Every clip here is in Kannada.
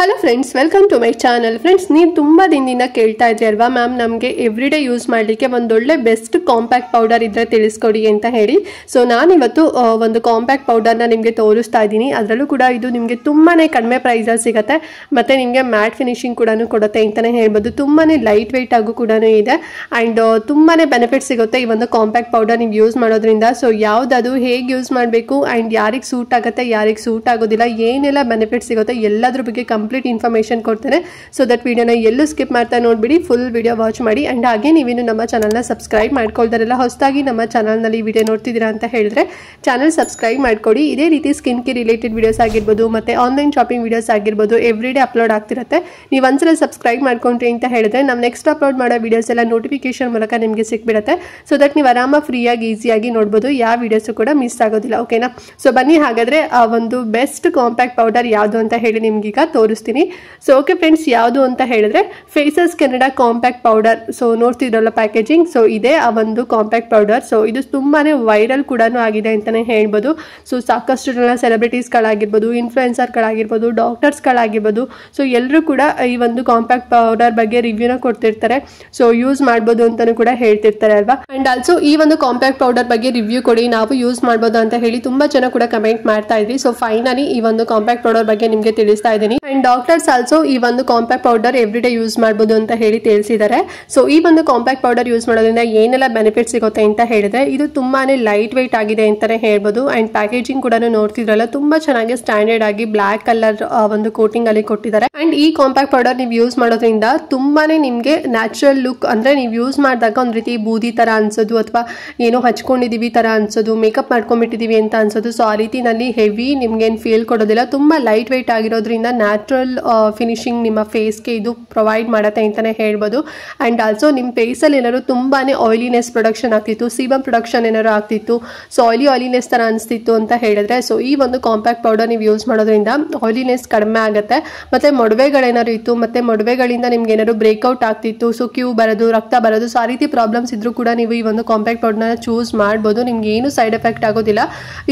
Hello friends, welcome to my channel. Friends, ನೀವು ತುಂಬ ದಿನದಿಂದ ಕೇಳ್ತಾ ಇದ್ರಿ ಅಲ್ವಾ, ಮ್ಯಾಮ್ ನಮಗೆ ಎವ್ರಿಡೇ ಯೂಸ್ ಮಾಡಲಿಕ್ಕೆ ಒಂದೊಳ್ಳೆ ಬೆಸ್ಟ್ ಕಾಂಪ್ಯಾಕ್ಟ್ ಪೌಡರ್ ಇದ್ದರೆ ತಿಳಿಸ್ಕೊಡಿ ಅಂತ ಹೇಳಿ. ಸೊ ನಾನಿವತ್ತು ಒಂದು ಕಾಂಪ್ಯಾಕ್ಟ್ ಪೌಡರ್ನ ನಿಮಗೆ ತೋರಿಸ್ತಾ ಇದ್ದೀನಿ. ಅದರಲ್ಲೂ ಕೂಡ ಇದು ನಿಮಗೆ ತುಂಬಾ ಕಡಿಮೆ ಪ್ರೈಸಲ್ಲಿ ಸಿಗುತ್ತೆ ಮತ್ತು ನಿಮಗೆ ಮ್ಯಾಟ್ ಫಿನಿಶಿಂಗ್ ಕೂಡ ಕೊಡುತ್ತೆ ಅಂತಲೇ ಹೇಳ್ಬೋದು. ತುಂಬಾ ಲೈಟ್ ವೆಯ್ಟ್ ಆಗು ಕೂಡ ಇದೆ ಆ್ಯಂಡ್ ತುಂಬಾ ಬೆನಿಫಿಟ್ ಸಿಗುತ್ತೆ ಈ ಒಂದು ಕಾಂಪ್ಯಾಕ್ಟ್ ಪೌಡರ್ ನೀವು ಯೂಸ್ ಮಾಡೋದ್ರಿಂದ. ಸೊ ಯಾವುದದು, ಹೇಗೆ ಯೂಸ್ ಮಾಡಬೇಕು ಆ್ಯಂಡ್ ಯಾರಿಗೆ ಸೂಟ್ ಆಗುತ್ತೆ, ಯಾರಿಗೆ ಸೂಟ್ ಆಗೋದಿಲ್ಲ, ಏನೆಲ್ಲ ಬೆನಿಫಿಟ್ ಸಿಗುತ್ತೆ ಎಲ್ಲದ್ರ ಬಗ್ಗೆ ಕಂಪ್ಲೀಟ್ ಇನ್ಫಾರ್ಮೇಷನ್ ಕೊಡ್ತೇನೆ. ಸೊ ದಟ್ ವಿಡಿಯೋನ ಎಲ್ಲೂ ಸ್ಕಿಪ್ ಮಾಡ್ತಾ ನೋಡ್ಬಿಡಿ, ಫುಲ್ ವಿಡಿಯೋ ವಾಚ್ ಮಾಡಿ. ಆ್ಯಂಡ್ ಹಾಗೆ ನೀವೇನು ನಮ್ಮ ಚಾನಲ್ನ ಸಬ್ಸ್ಕ್ರೈಬ್ ಮಾಡ್ಕೊಳ್ತಾರಲ್ಲ, ಹೊಸದಾಗಿ ನಮ್ಮ ಚಾನಲ್ನಲ್ಲಿ ವಿಡಿಯೋ ನೋಡ್ತಿದ್ದೀರಾ ಅಂತ ಹೇಳಿದ್ರೆ ಚಾನಲ್ ಸಬ್ಸ್ಕ್ರೈಬ್ ಮಾಡ್ಕೊಡಿ. ಇದೇ ರೀತಿ ಸ್ಕಿನ್ ಕೇರ್ ರಿಲೇಟೆಡ್ ವಿಡಿಯೋಸ್ ಆಗಿರ್ಬೋದು ಮತ್ತು ಆನ್ಲೈನ್ ಶಾಪಿಂಗ್ ವಿಡಿಯೋಸ್ ಆಗಿರ್ಬೋದು ಎವ್ರಿಡೇ ಅಪ್ಲೋಡ್ ಆಗ್ತಿರುತ್ತೆ. ನೀವು ಒಂದ್ಸಲ ಸಬ್ಸ್ಕ್ರೈಬ್ ಮಾಡ್ಕೊಂಡ್ರಿ ಅಂತ ಹೇಳಿದ್ರೆ ನಾವು ನೆಕ್ಸ್ಟ್ ಅಪ್ಲೋಡ್ ಮಾಡೋ ವಿಡಿಯೋಸ್ ಎಲ್ಲ ನೋಟಿಫಿಕೇಶನ್ ಮೂಲಕ ನಿಮಗೆ ಸಿಕ್ಬಿಡುತ್ತೆ. ಸೊ ದಟ್ ನೀವು ಆರಾಮಾಗಿ ಫ್ರೀಯಾಗಿ ಈಸಿಯಾಗಿ ನೋಡ್ಬೋದು, ಯಾವ ವಿಡಿಯೋಸು ಕೂಡ ಮಿಸ್ ಆಗೋದಿಲ್ಲ. ಓಕೆನಾ? ಸೊ ಬನ್ನಿ ಹಾಗಾದರೆ ಆ ಒಂದು ಬೆಸ್ಟ್ ಕಾಂಪ್ಯಾಕ್ಟ್ ಪೌಡರ್ ಯಾವುದು ಅಂತ ಹೇಳಿ ನಿಮ್ಗೀಗ ತೋರಿಸ್ತೀನಿ. ಸೊ ಓಕೆ ಫ್ರೆಂಡ್ಸ್, ಯಾವುದು ಅಂತ ಹೇಳಿದ್ರೆ faces Canada compact powder. So ನೋಡ್ತಿದ್ರಲ್ಲ ಪ್ಯಾಕೇಜಿಂಗ್, ಸೊ ಇದೇ ಆ ಒಂದು ಕಾಂಪ್ಯಾಕ್ಟ್ ಪೌಡರ್. ಸೊ ಇದು ತುಂಬಾ ವೈರಲ್ ಕೂಡ ಆಗಿದೆ ಅಂತಲೇ ಹೇಳ್ಬೋದು. ಸೊ ಸಾಕಷ್ಟು ಜನ ಸೆಲೆಬ್ರಿಟೀಸ್ಗಳಾಗಿರ್ಬೋದು, ಇನ್ಫ್ಲುಯೆನ್ಸರ್ಗಳಾಗಿರ್ಬೋದು, ಡಾಕ್ಟರ್ಸ್ಗಳಾಗಿರ್ಬೋದು, ಸೊ ಎಲ್ಲರೂ ಕೂಡ ಈ ಒಂದು ಕಾಂಪ್ಯಾಕ್ಟ್ ಪೌಡರ್ ಬಗ್ಗೆ ರಿವ್ಯೂನ ಕೊಡ್ತಿರ್ತಾರೆ. ಸೊ ಯೂಸ್ ಮಾಡ್ಬೋದು ಅಂತಲೂ ಕೂಡ ಹೇಳ್ತಿರ್ತಾರೆ ಅಲ್ವಾ. ಆ್ಯಂಡ್ ಆಲ್ಸೋ ಈ ಒಂದು ಕಾಂಪ್ಯಾಕ್ಟ್ ಪೌಡರ್ ಬಗ್ಗೆ ರಿವ್ಯೂ ಕೊಡಿ, ನಾವು ಯೂಸ್ ಮಾಡ್ಬೋದು ಅಂತ ಹೇಳಿ ತುಂಬ ಜನ ಕೂಡ ಕಮೆಂಟ್ ಮಾಡ್ತಾ ಇದ್ವಿ. ಸೊ ಫೈನಲಿ ಈ ಒಂದು ಕಾಂಪ್ಯಾಕ್ಟ್ ಪೌಡರ್ ಬಗ್ಗೆ ನಿಮಗೆ ತಿಳಿಸ್ತಾ ಇದ್ದೀನಿ. ಆ್ಯಂಡ್ ಡಾಕ್ಟರ್ಸ್ ಆಲ್ಸೋ ಈ ಒಂದು ಕಾಂಪ್ಯಾಕ್ಟ್ ಪೌಡರ್ ಎವ್ರಿಡೇ ಯೂಸ್ ಮಾಡ್ಬೋದು ಅಂತ ಹೇಳಿ ತಿಳಿಸಿದ್ದಾರೆ. ಸೊ ಈ ಒಂದು ಕಾಂಪ್ಯಾಕ್ಟ್ ಪೌಡರ್ ಯೂಸ್ ಮಾಡೋದ್ರಿಂದ ಏನೆಲ್ಲ ಬೆನಿಫಿಟ್ ಸಿಗುತ್ತೆ ಅಂತ ಹೇಳಿದ್ರೆ, ಇದು ತುಂಬಾನೇ ಲೈಟ್ ವೆಯ್ಟ್ ಆಗಿದೆ ಅಂತಾನೆ ಹೇಳ್ಬೋದು. ಅಂಡ್ ಪ್ಯಾಕೇಜಿಂಗ್ ಕೂಡ ನೋಡ್ತಿದ್ರಲ್ಲ, ತುಂಬಾ ಚೆನ್ನಾಗಿ ಸ್ಟ್ಯಾಂಡರ್ಡ್ ಆಗಿ ಬ್ಲಾಕ್ ಕಲರ್ ಒಂದು ಕೋಟಿಂಗ್ ಅಲ್ಲಿ ಕೊಟ್ಟಿದ್ದಾರೆ. ಅಂಡ್ ಈ ಕಾಂಪ್ಯಾಕ್ಟ್ ಪೌಡರ್ ನೀವು ಯೂಸ್ ಮಾಡೋದ್ರಿಂದ ತುಂಬಾನೇ ನಿಮ್ಗೆ ನ್ಯಾಚುರಲ್ ಲುಕ್, ಅಂದ್ರೆ ನೀವು ಯೂಸ್ ಮಾಡಿದಾಗ ಒಂದ್ ರೀತಿ ಬೂದಿ ತರ ಅನ್ಸೋದು ಅಥವಾ ಏನೋ ಹಚ್ಕೊಂಡಿದೀವಿ ತರ ಅನ್ಸೋದು, ಮೇಕಪ್ ಮಾಡ್ಕೊಂಡ್ಬಿಟ್ಟಿದೀವಿ ಅಂತ ಅನ್ಸೋದು. ಸೊ ಆ ರೀತಿನಲ್ಲಿ ಹೆವಿ ನಿಮ್ಗೆ ಏನ್ ಫೀಲ್ ಕೊಡೋದಿಲ್ಲ. ತುಂಬಾ ಲೈಟ್ ವೆಯ್ಟ್ ಆಗಿರೋದ್ರಿಂದ ನ್ಯಾಚುರಲ್ ಫಿನಿಶಿಂಗ್ ನಿಮ್ಮ ಫೇಸ್ಗೆ ಇದು ಪ್ರೊವೈಡ್ ಮಾಡುತ್ತೆ ಅಂತಾನೆ ಹೇಳ್ಬೋದು. ಅಂಡ್ ಆಲ್ಸೋ ನಿಮ್ಮ ಫೇಸಲ್ಲಿ ಏನಾದ್ರು ತುಂಬಾನೇ ಆಯಿಲಿನೆಸ್ ಪ್ರೊಡಕ್ಷನ್ ಆಗ್ತಿತ್ತು, ಸೀಬಮ್ ಪ್ರೊಡಕ್ಷನ್ ಏನಾದ್ರು ಆಗ್ತಿತ್ತು, ಸೊ ಆಯಿಲಿನೆಸ್ ತರ ಅನಿಸ್ತಿತ್ತು ಅಂತ ಹೇಳಿದ್ರೆ, ಸೊ ಈ ಒಂದು ಕಾಂಪ್ಯಾಕ್ಟ್ ಪೌಡರ್ ನೀವು ಯೂಸ್ ಮಾಡೋದ್ರಿಂದ ಆಯಿಲಿನೆಸ್ ಕಡಿಮೆ ಆಗುತ್ತೆ. ಮತ್ತೆ ಮೊಡವೆಗಳೇನಾದ್ರು ಇತ್ತು, ಮತ್ತೆ ಮೊಡವೆಗಳಿಂದ ನಿಮ್ಗೆ ಏನಾದ್ರು ಬ್ರೇಕ್ಔಟ್ ಆಗ್ತಿತ್ತು, ಸೊ ಕ್ಯೂ ಬರೋದು, ರಕ್ತ ಬರೋದು, ಸೊ ಆ ರೀತಿ ಪ್ರಾಬ್ಲಮ್ಸ್ ಇದ್ರೂ ಕೂಡ ನೀವು ಈ ಒಂದು ಕಾಂಪ್ಯಾಕ್ಟ್ ಪೌಡರ್ನ ಚೂಸ್ ಮಾಡ್ಬೋದು. ನಿಮ್ಗೆ ಏನು ಸೈಡ್ ಎಫೆಕ್ಟ್ ಆಗೋದಿಲ್ಲ.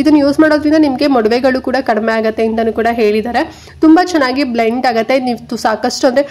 ಇದನ್ನ ಯೂಸ್ ಮಾಡೋದ್ರಿಂದ ನಿಮಗೆ ಮೊಡವೆಗಳು ಕೂಡ ಕಡಿಮೆ ಆಗುತ್ತೆ ಅಂತಾನು ಕೂಡ ಹೇಳಿದ್ದಾರೆ. ತುಂಬಾ ಚೆನ್ನಾಗಿ ಬ್ಲೆಂಡ್ ಆಗುತ್ತೆ. ನೀವು ಸಾಕಷ್ಟು ಅಂದ್ರೆ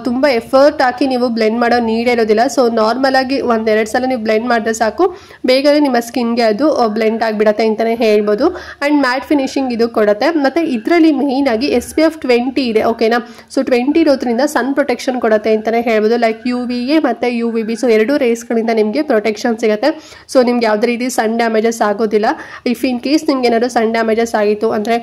ತುಂಬಾ ಎಫರ್ಟ್ ಹಾಕಿ ನೀವು ಬ್ಲೆಂಡ್ ಮಾಡೋ ನೀಡ್ ಇರೋದಿಲ್ಲ. ಸೊ ನಾರ್ಮಲ್ ಆಗಿ ಒಂದೆರಡು ಸಲ ನೀವು ಬ್ಲೆಂಡ್ ಮಾಡಿದ್ರೆ ಸಾಕು, ಬೇಗನೆ ನಿಮ್ಮ ಸ್ಕಿನ್ಗೆ ಅದು ಬ್ಲೆಂಡ್ ಆಗಿಬಿಡತ್ತೆ ಅಂತಾನೆ ಹೇಳ್ಬೋದು. ಅಂಡ್ ಮ್ಯಾಟ್ ಫಿನಿಶಿಂಗ್ ಇದು ಕೊಡುತ್ತೆ. ಮತ್ತೆ ಇದರಲ್ಲಿ ಮೇನ್ ಆಗಿ SPF 20 ಇದೆ. ಓಕೆನಾ? ಸೊ 20 ಇರೋದ್ರಿಂದ ಸನ್ ಪ್ರೊಟೆಕ್ಷನ್ ಕೊಡುತ್ತೆ ಅಂತಾನೆ ಹೇಳ್ಬೋದು. ಲೈಕ್ UVA ಮತ್ತೆ UVB, ಸೊ ಎರಡು ರೇಸ್ಗಳಿಂದ ನಿಮಗೆ ಪ್ರೊಟೆಕ್ಷನ್ ಸಿಗುತ್ತೆ. ಸೊ ನಿಮ್ಗೆ ಯಾವುದೇ ರೀತಿ ಸನ್ ಡ್ಯಾಮೇಜಸ್ ಆಗೋದಿಲ್ಲ. ಇಫ್ ಇನ್ ಕೇಸ್ ನಿಮ್ಗೆ ಏನಾದ್ರು ಸನ್ ಡ್ಯಾಮೇಜಸ್ ಆಗಿತ್ತು ಅಂದ್ರೆ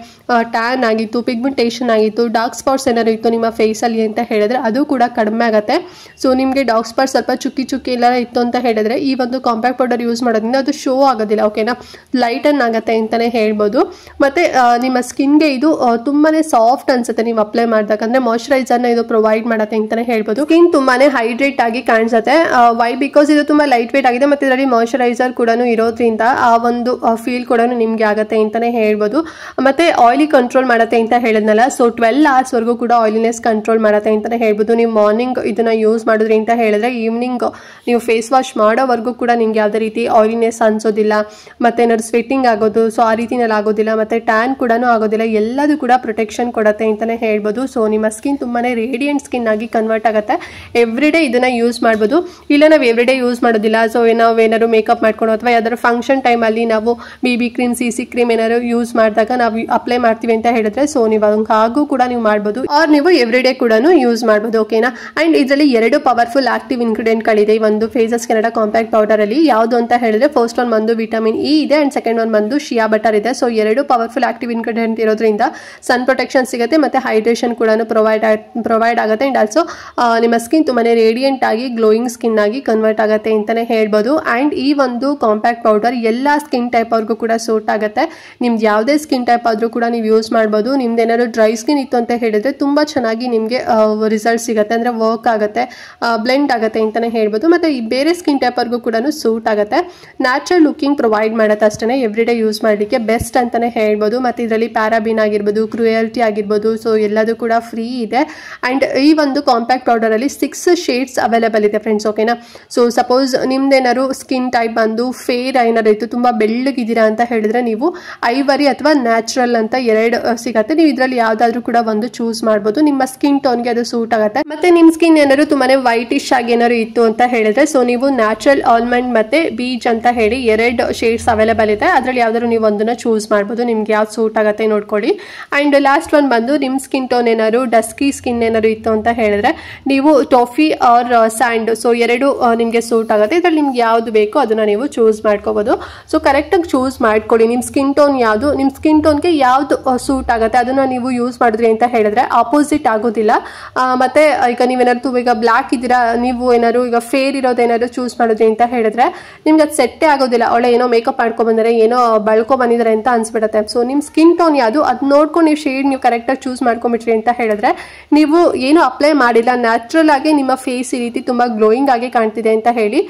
ಟ್ಯಾನ್ ಆಗಿತ್ತು, ಪಿಗ್ಮೆಂಟೇಷನ್ ಆಗಿತ್ತು, ಡಾರ್ಕ್ ಸ್ಪಾಟ್ಸ್ ಏನಾದ್ರು ಇತ್ತು ನಿಮ್ಮ ಫೇಸಲ್ಲಿ ಅಂತ ಹೇಳಿದ್ರೆ ಅದು ಕೂಡ ಕಡಿಮೆ ಆಗುತ್ತೆ. ಸೊ ನಿಮಗೆ ಡಾರ್ಕ್ ಸ್ಪಾಟ್ ಸ್ವಲ್ಪ ಚುಕ್ಕಿ ಎಲ್ಲ ಇತ್ತು ಅಂತ ಹೇಳಿದ್ರೆ ಈ ಒಂದು ಕಾಂಪ್ಯಾಕ್ಟ್ ಪೌಡರ್ ಯೂಸ್ ಮಾಡೋದ್ರಿಂದ ಅದು ಶೋ ಆಗೋದಿಲ್ಲ. ಓಕೆನಾ? ಲೈಟನ್ ಆಗುತ್ತೆ ಅಂತಾನೆ ಹೇಳ್ಬೋದು. ಮತ್ತೆ ನಿಮ್ಮ ಸ್ಕಿನ್ಗೆ ಇದು ತುಂಬಾನೇ ಸಾಫ್ಟ್ ಅನ್ಸುತ್ತೆ ನೀವು ಅಪ್ಲೈ ಮಾಡಿದಾಗ. ಅಂದ್ರೆ ಮಾಯಶ್ಚರೈಸರ್ನ ಇದು ಪ್ರೊವೈಡ್ ಮಾಡುತ್ತೆ ಅಂತಾನೆ ಹೇಳ್ಬೋದು. ಸ್ಕಿನ್ ತುಂಬಾನೇ ಹೈಡ್ರೇಟ್ ಆಗಿ ಕಾಣಿಸುತ್ತೆ. ವೈ? ಬಿಕಾಸ್ ಇದು ತುಂಬಾ ಲೈಟ್ ವೇಟ್ ಆಗಿದೆ ಮತ್ತೆ ಇದರಲ್ಲಿ ಮಾಯಶ್ಚರೈಸರ್ ಕೂಡ ಇರೋದ್ರಿಂದ ಆ ಒಂದು ಫೀಲ್ ಕೂಡ ನಿಮ್ಗೆ ಆಗುತ್ತೆ ಅಂತಾನೆ ಹೇಳ್ಬೋದು. ಮತ್ತೆ ಆಯಿಲಿ ಕಂಟ್ರೋಲ್ ಮಾಡುತ್ತೆ ಅಂತ ಹೇಳಿದ್ನಲ್ಲ, ಸೊ 12 hours ವರೆಗೂ ಕೂಡ ಆಯಿಲಿನೆಸ್ ಕಂಟ್ರೋಲ್ ಮಾಡುತ್ತೆ ಅಂತಾನೆ ಹೇಳ್ಬೋದು. ನೀವು ಮಾರ್ನಿಂಗ್ ಇದನ್ನ ಯೂಸ್ ಮಾಡಿದ್ರಿ ಅಂತ ಹೇಳಿದ್ರೆ ಈವ್ನಿಂಗ್ ನೀವು ಫೇಸ್ ವಾಶ್ ಮಾಡೋವರೆಗೂ ಕೂಡ ನಿಮ್ಗೆ ಯಾವುದೇ ರೀತಿ ಆಯಿಲಿನೆಸ್ ಅನ್ಸೋದಿಲ್ಲ. ಮತ್ತೆ ಏನಾದ್ರು ಸ್ವೆಟ್ಟಿಂಗ್ ಆಗೋದು, ಸೊ ಆ ರೀತಿನಲ್ಲಿ ಆಗೋದಿಲ್ಲ. ಮತ್ತೆ ಟ್ಯಾನ್ ಕೂಡ ಆಗೋದಿಲ್ಲ. ಎಲ್ಲದೂ ಕೂಡ ಪ್ರೊಟೆಕ್ಷನ್ ಕೊಡುತ್ತೆ ಅಂತಾನೆ ಹೇಳ್ಬೋದು. ಸೊ ನಿಮ್ಮ ಸ್ಕಿನ್ ತುಂಬಾನೇ ರೇಡಿಯಂಟ್ ಸ್ಕಿನ್ ಆಗಿ ಕನ್ವರ್ಟ್ ಆಗುತ್ತೆ. ಎವ್ರಿಡೇ ಇದನ್ನ ಯೂಸ್ ಮಾಡ್ಬೋದು. ಇಲ್ಲ ನಾವು ಎವ್ರಿಡೇ ಯೂಸ್ ಮಾಡೋದಿಲ್ಲ, ಸೊ ನಾವು ಏನಾದ್ರು ಮೇಕಪ್ ಮಾಡ್ಕೊಂಡು ಅಥವಾ ಯಾವ್ದಾದ್ರು ಫಂಕ್ಷನ್ ಟೈಮಲ್ಲಿ ನಾವು BB ಕ್ರೀಮ್, CC ಕ್ರೀಮ್ ಏನಾದ್ರು ಯೂಸ್ ಮಾಡಿದಾಗ ನಾವು ಅಪ್ಲೈ ಮಾಡ್ತೀವಿ ಅಂತ ಹೇಳಿದ್ರೆ, ಸೊ ನೀವು ಹಾಗೂ ಕೂಡ ನೀವು ಮಾಡ್ಬೋದು. ಆರ್ ನೀವು ಎವ್ರಿಡೇ ಕೂಡ ಯೂಸ್ ಮಾಡ್ಬೋದು. ಓಕೆನಾ? ಅಂಡ್ ಇದರಲ್ಲಿ 2 ಪವರ್ಫುಲ್ ಆಕ್ಟಿವ್ ಇಂಗ್ರೀಡಿಯೆಂಟ್ಗಳಿದೆ ಈ ಒಂದು ಫೇಸಸ್ ಕೆನಡಾ ಕಾಂಪ್ಯಾಕ್ಟ್ ಪೌಡರ್ ಅಲ್ಲಿ. ಯಾವುದು ಅಂತ ಹೇಳಿದ್ರೆ ಫಸ್ಟ್ ಒನ್ ಬಂದು ವಿಟಮಿನ್ E ಇದೆ ಅಂಡ್ ಸೆಕೆಂಡ್ ಒನ್ ಬಂದು ಶಿಯಾ ಬಟರ್ ಇದೆ. ಸೊ 2 ಪವರ್ಫುಲ್ ಆಕ್ಟಿವ್ ಇಂಗ್ರೀಡಿಯೆಂಟ್ ಇರೋದ್ರಿಂದ ಸನ್ ಪ್ರೊಟೆಕ್ಷನ್ ಸಿಗುತ್ತೆ ಮತ್ತೆ ಹೈಡ್ರೇಷನ್ ಕೂಡ ಪ್ರೊವೈಡ್ ಆಗುತ್ತೆ. ಅಂಡ್ ಆಲ್ಸೋ ನಿಮ್ಮ ಸ್ಕಿನ್ ತುಂಬಾನೇ ರೇಡಿಯಂಟ್ ಆಗಿ ಗ್ಲೋಯಿಂಗ್ ಸ್ಕಿನ್ ಆಗಿ ಕನ್ವರ್ಟ್ ಆಗುತ್ತೆ ಅಂತಾನೆ ಹೇಳ್ಬೋದು. ಅಂಡ್ ಈ ಒಂದು ಕಾಂಪ್ಯಾಕ್ಟ್ ಪೌಡರ್ ಎಲ್ಲಾ ಸ್ಕಿನ್ ಟೈಪ್ ಅವ್ರಿಗೂ ಕೂಡ ಸೂಟ್ ಆಗುತ್ತೆ. ನಿಮ್ದು ಯಾವುದೇ ಸ್ಕಿನ್ ಟೈಪ್ ಆದ್ರೂ ಕೂಡ ನೀವು ಯೂಸ್ ಮಾಡ್ಬೋದು. ನಿಮ್ದು ಏನಾದ್ರು ಡ್ರೈ ಸ್ಕಿನ್ ಇತ್ತು ಅಂತ ಹೇಳಿದ್ರೆ ತುಂಬಾ ಚೆನ್ನಾಗಿ ನಿಮ್ಗೆ ರಿಸಲ್ಟ್ ಸಿಗುತ್ತೆ, ಅಂದ್ರೆ ವರ್ಕ್ ಆಗುತ್ತೆ, ಬ್ಲೆಂಡ್ ಆಗುತ್ತೆ ಅಂತಾನೆ ಹೇಳ್ಬೋದು. ಮತ್ತೆ ಈ ಬೇರೆ ಸ್ಕಿನ್ ಟೈಪ್ ಅವ್ರಿಗೂ ಕೂಡ ಸೂಟ್ ಆಗುತ್ತೆ. ನ್ಯಾಚುರಲ್ ಲುಕಿಂಗ್ ಪ್ರೊವೈಡ್ ಮಾಡುತ್ತೆ ಅಷ್ಟೇ. ಎವ್ರಿಡೇ ಯೂಸ್ ಮಾಡಲಿಕ್ಕೆ ಬೆಸ್ಟ್ ಅಂತಾನೆ ಹೇಳ್ಬೋದು. ಮತ್ತೆ ಇದರಲ್ಲಿ ಪ್ಯಾರಾಬಿನ್ ಆಗಿರ್ಬೋದು, ಕ್ರೂಯಲ್ಟಿ ಆಗಿರ್ಬೋದು, ಸೊ ಎಲ್ಲದೂ ಕೂಡ ಫ್ರೀ ಇದೆ. ಆ್ಯಂಡ್ ಈ ಒಂದು ಕಾಂಪ್ಯಾಕ್ಟ್ ಪೌಡರಲ್ಲಿ 6 ಶೇಡ್ಸ್ ಅವೈಲೇಬಲ್ ಇದೆ ಫ್ರೆಂಡ್ಸ್, ಓಕೆನಾ. ಸೊ ಸಪೋಸ್ ನಿಮ್ದೇನಾದ್ರು ಸ್ಕಿನ್ ಟೈಪ್ ಬಂದು ಫೇರ್ ಏನಾರು ಇತ್ತು, ತುಂಬ ಬೆಳ್ಳಗಿದ್ದೀರಾ ಅಂತ ಹೇಳಿದ್ರೆ ನೀವು ಐವರಿ ಅಥವಾ ನ್ಯಾಚುರಲ್ ಅಂತ 2 ಸಿಗತ್ತೆ. ನೀವು ಇದರಲ್ಲಿ ಯಾವ್ದಾದ್ರು ಕೂಡ ಒಂದು ಚೂಸ್ ಮಾಡ್ಬೋದು. ನಿಮ್ಮ ಸ್ಕಿನ್ ಟೋನ್ಗೆ ಅದು ಸೂಟ್ ಆಗುತ್ತೆ. ಮತ್ತೆ ನಿಮ್ಮ ಸ್ಕಿನ್ ಏನಾದ್ರು ತುಂಬಾನೇ ವೈಟಿಶ್ ಆಗಿ ಏನಾದ್ರು ಇತ್ತು ಅಂತ ಹೇಳಿದ್ರೆ ಸೊ ನೀವು ನ್ಯಾಚುರಲ್ ಆಲ್ಮಂಡ್ ಮತ್ತೆ ಬೀಚ್ ಅಂತ ಹೇಳಿ 2 ಶೇಡ್ಸ್ ಅವೈಲೇಬಲ್ ಇದೆ. ಅದರಲ್ಲಿ ಯಾವ್ದಾದ್ರು ನೀವು ಒಂದನ್ನ ಚೂಸ್ ಮಾಡ್ಬೋದು, ನಿಮ್ಗೆ ಯಾವ್ದು ಸೂಟ್ ಆಗುತ್ತೆ ನೋಡ್ಕೊಳ್ಳಿ. ಅಂಡ್ ಲಾಸ್ಟ್ ಒನ್ ಬಂದು ನಿಮ್ಮ ಸ್ಕಿನ್ ಟೋನ್ ಏನಾದ್ರು ಡಸ್ಕಿ ಸ್ಕಿನ್ ಏನಾದ್ರು ಇತ್ತು ಅಂತ ಹೇಳಿದ್ರೆ ನೀವು ಟಾಫಿ ಆರ್ ಸ್ಯಾಂಡ್ ಸೊ 2 ನಿಮಗೆ ಸೂಟ್ ಆಗುತ್ತೆ. ಇದ್ರಲ್ಲಿ ನಿಮ್ಗೆ ಯಾವ್ದು ಬೇಕೋ ಅದನ್ನ ನೀವು ಚೂಸ್ ಮಾಡ್ಕೋಬಹುದು. ಸೊ ಕರೆಕ್ಟಾಗಿ ಚೂಸ್ ಮಾಡ್ಕೊಳ್ಳಿ. ನಿಮ್ಮ ಸ್ಕಿನ್ ಟೋನ್ ಯಾವುದು, ನಿಮ್ಮ ಸ್ಕಿನ್ ಟೋನ್ಗೆ ಯಾವ್ದು ಸೂಟ್ ಆಗುತ್ತೆ ಅದನ್ನ ನೀವು ಯೂಸ್ ಮಾಡಿದ್ರಿ ಅಂತ ಹೇಳಿದ್ರೆ ಆಪೋಸಿಟ್ ಆಗೋದಿಲ್ಲ. ಮತ್ತೆ ಈಗ ನೀವೇನಾದ್ರು ಈಗ ಬ್ಲ್ಯಾಕ್ ಇದ್ದೀರಾ, ನೀವು ಏನಾದ್ರು ಈಗ ಫೇರ್ ಇರೋದೇನಾದ್ರು ಚೂಸ್ ಮಾಡಿದ್ರಿ ಅಂತ ಹೇಳಿದ್ರೆ ನಿಮ್ಗೆ ಅದು ಸೆಟ್ಟೇ ಆಗೋದಿಲ್ಲ. ಒಳ್ಳೆ ಏನೋ ಮೇಕಪ್ ಮಾಡ್ಕೊ ಬಂದರೆ ಏನೋ ಬಳ್ಕೊ ಬಂದಿದ್ದಾರೆ ಅಂತ ಅನ್ಸ್ಬಿಡುತ್ತೆ. ಸೊ ನಿಮ್ಮ ಸ್ಕಿನ್ ಟೋನ್ ಯಾವುದು ಅದು ನೋಡ್ಕೊಂಡು ನೀವು ಶೇಡ್ ನೀವು ಕರೆಕ್ಟಾಗಿ ಚೂಸ್ ಮಾಡ್ಕೊಂಡ್ಬಿಟ್ರಿ ಅಂತ ಹೇಳಿದ್ರೆ ನೀವು ಏನು ಅಪ್ಲೈ ಮಾಡಿಲ್ಲ, ನ್ಯಾಚುರಲ್ ಆಗಿ ನಿಮ್ಮ ಫೇಸ್ ಈ ರೀತಿ ತುಂಬಾ ಗ್ಲೋಯಿಂಗ್ ಆಗಿ ಕಾಣ್ತಿದೆ ಅಂತ ಹೇಳಿ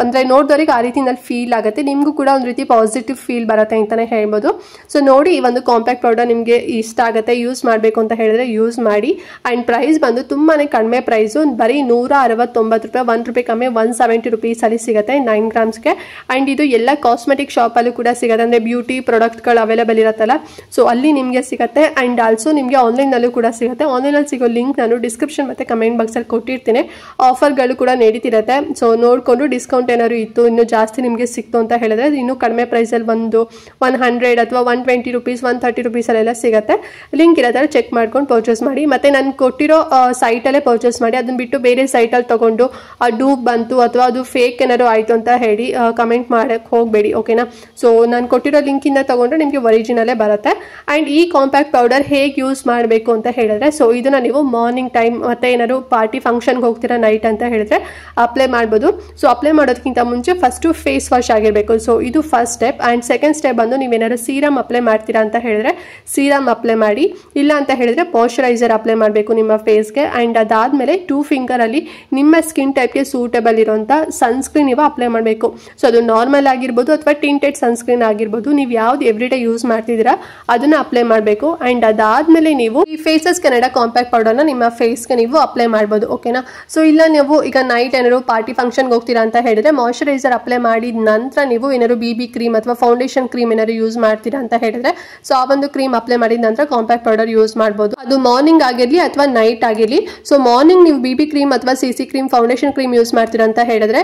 ಅಂದ್ರೆ ನೋಡಿದವರಿಗೆ ಆ ರೀತಿನಲ್ಲಿ ಫೀಲ್ ಆಗುತ್ತೆ. ನಿಮಗೂ ಕೂಡ ಒಂದು ರೀತಿ ಪಾಸಿಟಿವ್ ಫೀಲ್ ಬರುತ್ತೆ ಅಂತಾನೆ ಹೇಳ್ಬೋದು. ಸೊ ನೋಡಿ, ಈ ಒಂದು ಕಾಂಪ್ಯಾಕ್ಟ್ ಪೌಡರ್ ನಿಮಗೆ ಇಷ್ಟ ಆಗುತ್ತೆ, ಯೂಸ್ ಮಾಡಬೇಕು ಅಂತ ಹೇಳಿದ್ರೆ ಯೂಸ್ ಮಾಡಿ. ಅಂಡ್ ಪ್ರೈಸ್ ಬಂದು ತುಂಬಾನೇ ಕಡಿಮೆ ಪ್ರೈಸು, ಬರೀ 169 ರೂಪಾಯಿ, 1 ರೂಪಾಯಿ ಕಮ್ಮಿ 170 ರುಪೀಸ್ ಅಲ್ಲಿ ಸಿಗುತ್ತೆ 9 ಗ್ರಾಮ್ಸ್ಗೆ. ಅಂಡ್ ಇದು ಎಲ್ಲ ಕಾಸ್ಮೆಟಿಕ್ ಶಾಪಲ್ಲೂ ಕೂಡ ಸಿಗುತ್ತೆ, ಅಂದ್ರೆ ಬ್ಯೂಟಿ ಪ್ರಾಡಕ್ಟ್ಗಳು ಅವೈಲೇಬಲ್ ಇರುತ್ತಲ್ಲ ಸೊ ಅಲ್ಲಿ ನಿಮಗೆ ಸಿಗುತ್ತೆ. ಅಂಡ್ ಆಲ್ಸೋ ನಿಮಗೆ ಆನ್ಲೈನಲ್ಲೂ ಕೂಡ ಸಿಗುತ್ತೆ. ಆನ್ಲೈನಲ್ಲಿ ಸಿಗೋ ಲಿಂಕ್ ನಾನು ಡಿಸ್ಕ್ರಿಪ್ಷನ್ ಮತ್ತೆ ಕಮೆಂಟ್ ಬಾಕ್ಸಲ್ಲಿ ಕೊಟ್ಟಿರ್ತೀನಿ. ಆಫರ್ಗಳು ಕೂಡ ನಡೀತಿರುತ್ತೆ. ಸೊ ನೋಡಿಕೊಂಡು ಡಿಸ್ಕೌಂಟ್ ಏನಾದ್ರು ಇತ್ತು, ಇನ್ನೂ ಜಾಸ್ತಿ ನಿಮಗೆ ಸಿಕ್ತು ಅಂತ ಹೇಳಿದ್ರೆ ಇನ್ನೂ ಕಡಿಮೆ ಪ್ರೈಸಲ್ಲಿ ಒಂದು 100 ಅಥವಾ 120 ರುಪೀಸ್ 130 ರುಪೀಸಲ್ಲೆಲ್ಲ ಸಿಗುತ್ತೆ. ಲಿಂಕ್ ಇರೋದಾದ್ರೆ ಚೆಕ್ ಮಾಡ್ಕೊಂಡು ಪರ್ಚೇಸ್ ಮಾಡಿ. ಮತ್ತೆ ನಾನು ಕೊಟ್ಟಿರೋ ಸೈಟಲ್ಲೇ ಪರ್ಚೇಸ್ ಮಾಡಿ. ಅದನ್ನ ಬಿಟ್ಟು ಬೇರೆ ಸೈಟಲ್ಲಿ ತಗೊಂಡು ಆ ಡೂಪ್ ಬಂತು ಅಥವಾ ಅದು ಫೇಕ್ ಏನಾದ್ರು ಆಯಿತು ಅಂತ ಹೇಳಿ ಕಮೆಂಟ್ ಮಾಡಕ್ಕೆ ಹೋಗಬೇಡಿ, ಓಕೆನಾ. ಸೊ ನಾನು ಕೊಟ್ಟಿರೋ ಲಿಂಕಿಂದ ತಗೊಂಡ್ರೆ ನಿಮಗೆ ಒರಿಜಿನಲ್ಲೇ ಬರುತ್ತೆ. ಆ್ಯಂಡ್ ಈ ಕಾಂಪ್ಯಾಕ್ಟ್ ಪೌಡರ್ ಹೇಗೆ ಯೂಸ್ ಮಾಡಬೇಕು ಅಂತ ಹೇಳಿದ್ರೆ ಸೊ ಇದನ್ನ ನೀವು ಮಾರ್ನಿಂಗ್ ಟೈಮ್ ಮತ್ತೆ ಏನಾದ್ರು ಪಾರ್ಟಿ ಫಂಕ್ಷನ್ಗೆ ಹೋಗ್ತೀರಾ ನೈಟ್ ಅಂತ ಹೇಳಿದ್ರೆ ಅಪ್ಲೈ ಮಾಡ್ಬೋದು. ಸೊ ಅಪ್ಲೈ ಮಾಡೋದಕ್ಕಿಂತ ಮುಂಚೆ ಫಸ್ಟು ಫೇಸ್ ವಾಶ್ ಆಗಿರಬೇಕು. ಸೊ ಇದು first step. And second step ಬಂದು ನೀವೇನಾದ್ರು ಸೀರಮ್ ಅಪ್ಲೈ ಮಾಡ್ತೀರಾ ಅಂತ ಹೇಳಿದ್ರೆ ಸೀರಮ್ ಅಪ್ಲೈ ಮಾಡಿ, ಇಲ್ಲ ಅಂತ ಹೇಳಿದ್ರೆ ಮಾಯಶ್ಚರೈಸರ್ ಅಪ್ಲೈ ಮಾಡಬೇಕು ನಿಮ್ಮ ಫೇಸ್ಗೆ. ಆ್ಯಂಡ್ ಅದಾದಮೇಲೆ 2 ಫಿಂಗರಲ್ಲಿ ನಿಮ್ಮ ಸ್ಕಿನ್ ಟೈಪ್ಗೆ ಸೂಟಬಲ್ ಇರೋಂಥ ಸನ್ಸ್ಕ್ರೀನ್ ನೀವು ಅಪ್ಲೈ ಮಾಡಬೇಕು. ಸೊ ಅದು ನಾರ್ಮಲ್ ಆಗಿರ್ಬೋದು ಅಥವಾ ಟಿಂಟೆಡ್ ಸನ್ಸ್ಕ್ರೀನ್ ಆಗಿರ್ಬೋದು, ನೀವು ಯಾವ್ದು ಎವ್ರಿಡೇ ಯೂಸ್ ಮಾಡ್ತಿದ್ದೀರಾ ಅದನ್ನ ಅಪ್ಲೈ ಮಾಡಬೇಕು. ಆ್ಯಂಡ್ ಅದಾದಮೇಲೆ ನೀವು ಈ ಫೇಸಸ್ ಕೆನಡಾ ಕಾಂಪ್ಯಾಕ್ಟ್ ಪೌಡರ್ನ ನಿಮ್ಮ ಫೇಸ್ಗೆ ನೀವು ಅಪ್ಲೈ ಮಾಡ್ಬೋದು, ಓಕೆನಾ. ಸೊ ಇಲ್ಲ ನೀವು ಈಗ ನೈಟ್ ಏನಾದ್ರು ಪಾರ್ಟಿ ಫಂಕ್ಷನ್ಗೆ ಹೋಗ್ತೀರಾ ಅಂತ ಹೇಳಿದ್ರೆ ಮಾಯಶ್ಚರೈಸರ್ ಅಪ್ಲೈ ಮಾಡಿದ ನಂತರ ನೀವು ಏನಾದ್ರು BB ಕ್ರೀಮ್ ಅಥವಾ ಫೌಂಡೇಶನ್ ಕ್ರೀಮ್ ಏನಾದ್ರು ಯೂಸ್ ಮಾಡ್ತೀರಾ ಅಂತ ಹೇಳಿದ್ರೆ ಸೊ ಆ ಒಂದು ಕ್ರೀಮ್ ಅಪ್ಲೈ ಮಾಡಿದ ನಂತರ ಕಾಂಪ್ಯಾಕ್ಟ್ ಪೌಡರ್ ಯೂಸ್ ಮಾಡ್ಬೋದು. ಅದು ಮಾರ್ನಿಂಗ್ ಆಗಿರಲಿ ಅಥವಾ ನೈಟ್ ಆಗಿರಲಿ. ಸೊ ಮಾರ್ನಿಂಗ್ ನೀವು BB ಕ್ರೀಮ್ ಅಥವಾ CC cream foundation cream use ಮಾಡ್ತೀರಾ ಅಂತ ಹೇಳಿದ್ರೆ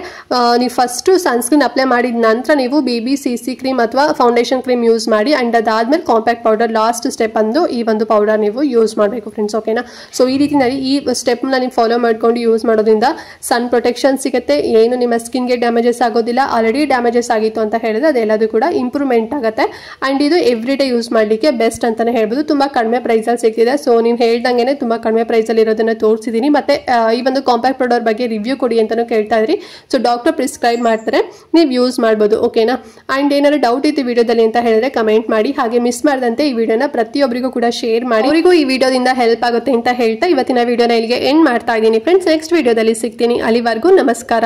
ನೀವು ಫಸ್ಟ್ ಸನ್ಸ್ಕ್ರೀನ್ ಅಪ್ಲೈ ಮಾಡಿದ ನಂತರ ನೀವು BB CC ಕ್ರೀಮ್ ಅಥವಾ ಫೌಂಡೇಶನ್ ಕ್ರೀಮ್ ಯೂಸ್ ಮಾಡಿ. ಅಂಡ್ ಅದಾದ್ಮೇಲೆ ಕಾಂಪ್ಯಾಕ್ಟ್ ಪೌಡರ್ ಲಾಸ್ಟ್ ಸ್ಟೆಪ್ ಅಂದು ಈ ಒಂದು ಪೌಡರ್ ನೀವು ಯೂಸ್ ಮಾಡಬೇಕು ಫ್ರೆಂಡ್ಸ್, ಓಕೆನಾ. ಸೊ ಈ ರೀತಿಯಲ್ಲಿ ಈ ಸ್ಟೆಪ್ನ ನೀವು ಫಾಲೋ ಮಾಡ್ಕೊಂಡು ಯೂಸ್ ಮಾಡೋದ್ರಿಂದ ಸನ್ ಪ್ರೊಟೆಕ್ಷನ್ ಸಿಗುತ್ತೆ, ಏನು ನಿಮ್ಮ ಸ್ಕಿನ್ಗೆ ಡ್ಯಾಮೇಜಸ್ ಆಗೋದಿಲ್ಲ. ಆಲ್ರೆಡಿ ಡ್ಯಾಮೇಜಸ್ ಆಗಿತ್ತು ಅಂತ ಹೇಳಿದ್ರೆ ಅದೆಲ್ಲದೂ ಕೂಡ ಇಂಪ್ರೂವ್ಮೆಂಟ್ ಆಗುತ್ತೆ. ಅಂಡ್ ಇದು ಎವ್ರಿಡೇ ಯೂಸ್ ಮಾಡಲಿಕ್ಕೆ ಬೆಸ್ಟ್ ಅಂತಾನೆ ಹೇಳ್ಬೋದು. ತುಂಬಾ ಕಡಿಮೆ ಪ್ರೈಸಲ್ಲಿ ಸಿಗ್ತಿದೆ. ಸೊ ನೀವು ಹೇಳ್ದಂಗೆ ತುಂಬಾ ಕಡಿಮೆ ಪ್ರೈಸಲ್ಲಿ ಇರೋದನ್ನ ತೋರಿಸಿದ್ದೀನಿ. ಮತ್ತೆ ಈ ಒಂದು ಕಾಂಪ್ಯಾಕ್ಟ್ ಪೌಡರ್ ಬಗ್ಗೆ ರಿವ್ಯೂ ಕೊಡಿ ಅಂತಾನು ಕೇಳ್ತಾ ಇದ್ರಿ. ಸೊ ಡಾಕ್ಟರ್ ಪ್ರಿಸ್ಕ್ರೈಬ್ ಮಾಡ್ತಾರೆ, ನೀವು ಯೂಸ್ ಮಾಡ್ಬೋದು, ಓಕೆನಾ. ಅಂಡ್ ಏನಾದ್ರು ಡೌಟ್ ಇತ್ತು ವಿಡಿಯೋದಲ್ಲಿ ಅಂತ ಹೇಳಿದ್ರೆ ಕಮೆಂಟ್ ಮಾಡಿ. ಹಾಗೆ ಮಿಸ್ ಮಾಡದಂತೆ ಈ ವಿಡಿಯೋನ ಪ್ರತಿಯೊಬ್ಬರಿಗೂ ಕೂಡ ಶೇರ್ ಮಾಡಿ, ಅವರಿಗೂ ಈ ವಿಡಿಯೋದಿಂದ ಹೆಲ್ಪ್ ಆಗುತ್ತೆ ಅಂತ ಹೇಳ್ತಾ ಇವತ್ತಿನ ವಿಡಿಯೋನ ಇಲ್ಲಿಗೆ ಎಂಡ್ ಮಾಡ್ತಾ ಇದ್ದೀನಿ ಫ್ರೆಂಡ್ಸ್. ನೆಕ್ಸ್ಟ್ ವಿಡಿಯೋದಲ್ಲಿ ಸಿಗ್ತೀನಿ. ಅಲ್ಲಿವರೆಗೂ ನಮಸ್ಕಾರ.